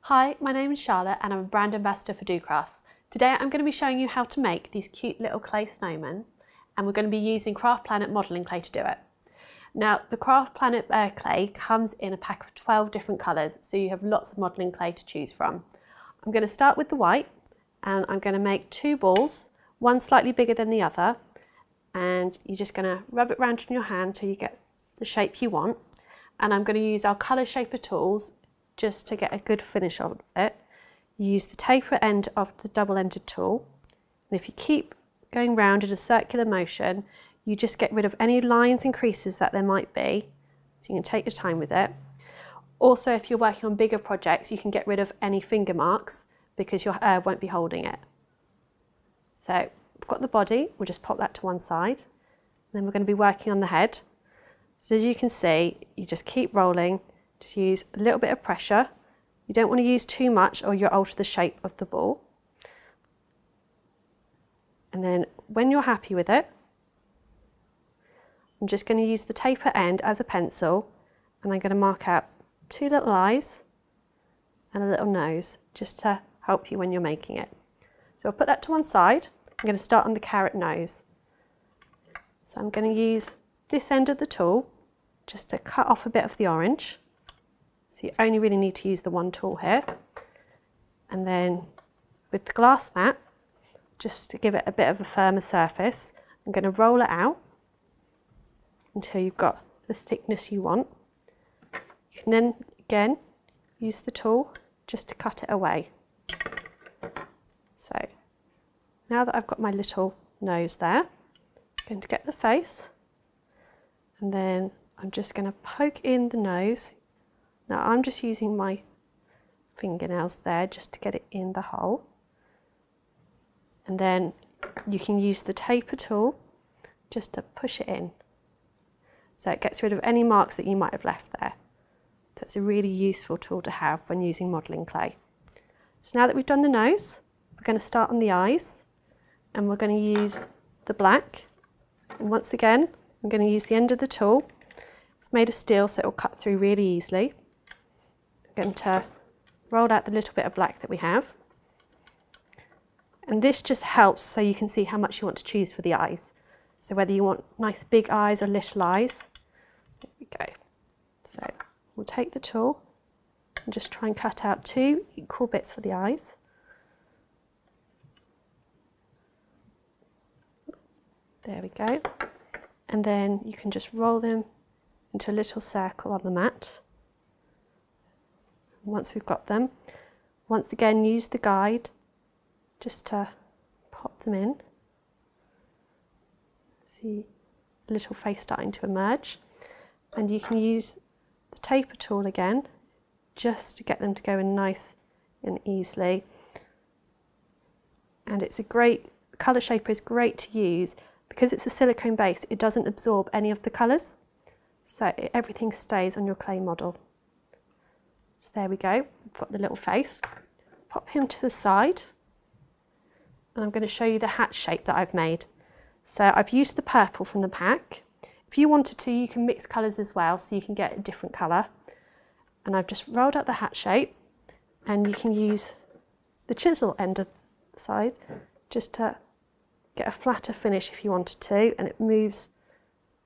Hi, my name is Charlotte and I'm a brand ambassador for docrafts. Today I'm going to be showing you how to make these cute little clay snowmen, and we're going to be using Craft Planet modelling clay to do it. Now the Craft Planet clay comes in a pack of 12 different colours, so you have lots of modelling clay to choose from. I'm going to start with the white and I'm going to make two balls, one slightly bigger than the other, and you're just going to rub it around in your hand till you get the shape you want. And I'm going to use our colour shaper tools just to get a good finish of it. You use the taper end of the double-ended tool, and if you keep going round in a circular motion, you just get rid of any lines and creases that there might be, so you can take your time with it. Also, if you're working on bigger projects, you can get rid of any finger marks because your hair won't be holding it. So we've got the body, we'll just pop that to one side, and then we're going to be working on the head. So as you can see, you just keep rolling. Just use a little bit of pressure. You don't want to use too much or you'll alter the shape of the ball. And then when you're happy with it, I'm just going to use the taper end as a pencil, and I'm going to mark out two little eyes and a little nose just to help you when you're making it. So I'll put that to one side. I'm going to start on the carrot nose. So I'm going to use this end of the tool just to cut off a bit of the orange. So you only really need to use the one tool here. And then with the glass mat, just to give it a bit of a firmer surface, I'm going to roll it out until you've got the thickness you want. You can then again use the tool just to cut it away. So now that I've got my little nose there, I'm going to get the face, and then I'm just going to poke in the nose. Now I'm just using my fingernails there just to get it in the hole. And then you can use the taper tool just to push it in. So it gets rid of any marks that you might have left there. So it's a really useful tool to have when using modelling clay. So now that we've done the nose, we're going to start on the eyes, and we're going to use the black. And once again, I'm going to use the end of the tool. It's made of steel, so it will cut through really easily. I'm going to roll out the little bit of black that we have. And this just helps so you can see how much you want to choose for the eyes. So whether you want nice big eyes or little eyes. There we go. So we'll take the tool and just try and cut out two equal bits for the eyes. There we go. And then you can just roll them into a little circle on the mat. Once we've got them, once again use the guide just to pop them in. See the little face starting to emerge, and you can use the taper tool again just to get them to go in nice and easily. And it's a great, colour shaper is great to use because it's a silicone base. It doesn't absorb any of the colours, so everything stays on your clay model. So there we go, we've got the little face. Pop him to the side, and I'm going to show you the hat shape that I've made. So I've used the purple from the pack. If you wanted to, you can mix colours as well, so you can get a different colour. And I've just rolled out the hat shape, and you can use the chisel end of the side just to get a flatter finish if you wanted to, and it moves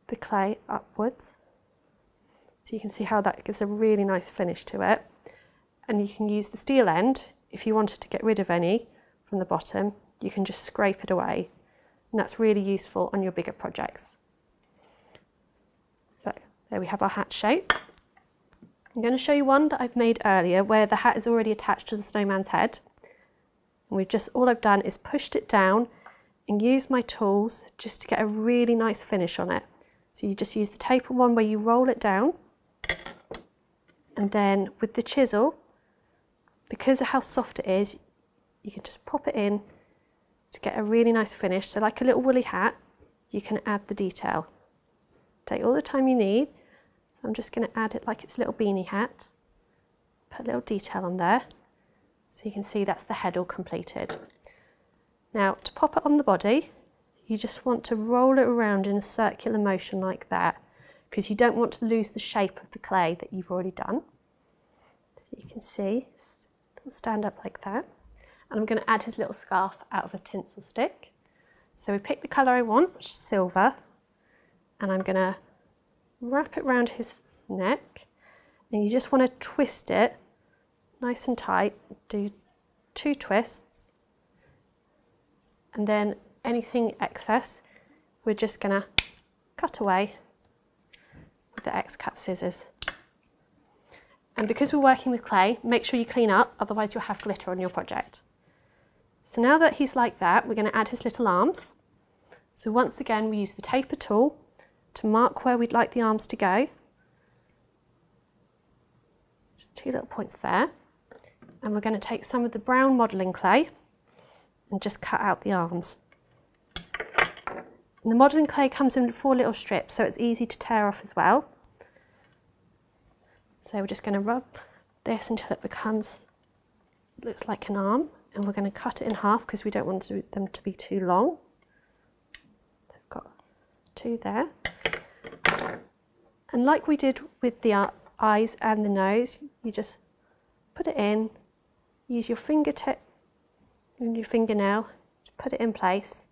the clay upwards. So you can see how that gives a really nice finish to it. And you can use the steel end if you wanted to get rid of any from the bottom. You can just scrape it away, and that's really useful on your bigger projects. So there we have our hat shape. I'm going to show you one that I've made earlier where the hat is already attached to the snowman's head. And all I've done is pushed it down and used my tools just to get a really nice finish on it. So you just use the taper one where you roll it down, and then with the chisel, because of how soft it is, you can just pop it in to get a really nice finish. So like a little woolly hat, you can add the detail. Take all the time you need. So I'm just going to add it like it's a little beanie hat. Put a little detail on there. So you can see that's the head all completed. Now to pop it on the body, you just want to roll it around in a circular motion like that, because you don't want to lose the shape of the clay that you've already done. So you can see stand up like that. And I'm going to add his little scarf out of a tinsel stick. So we pick the colour I want, which is silver, and I'm going to wrap it around his neck. And you just want to twist it nice and tight, do 2 twists, and then anything excess we're just going to cut away with the X-cut scissors. And because we're working with clay, make sure you clean up, otherwise you'll have glitter on your project. So now that he's like that, we're going to add his little arms. So once again, we use the taper tool to mark where we'd like the arms to go. Just 2 little points there. And we're going to take some of the brown modelling clay and just cut out the arms. And the modelling clay comes in 4 little strips, so it's easy to tear off as well. So we're just going to rub this until it looks like an arm, and we're going to cut it in half because we don't want them to be too long. So we've got 2 there. And like we did with the eyes and the nose, you just put it in, use your fingertip and your fingernail to put it in place,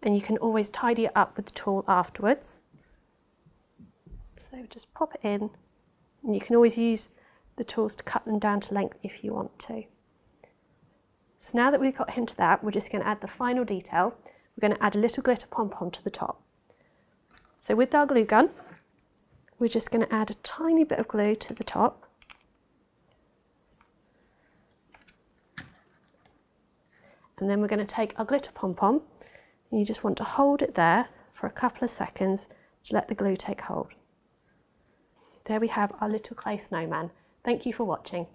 and you can always tidy it up with the tool afterwards. So just pop it in, and you can always use the tools to cut them down to length if you want to. So now that we've got him to that, we're just going to add the final detail. We're going to add a little glitter pom-pom to the top. So with our glue gun, we're just going to add a tiny bit of glue to the top. And then we're going to take our glitter pom-pom, and you just want to hold it there for a couple of seconds to let the glue take hold. There we have our little clay snowman. Thank you for watching.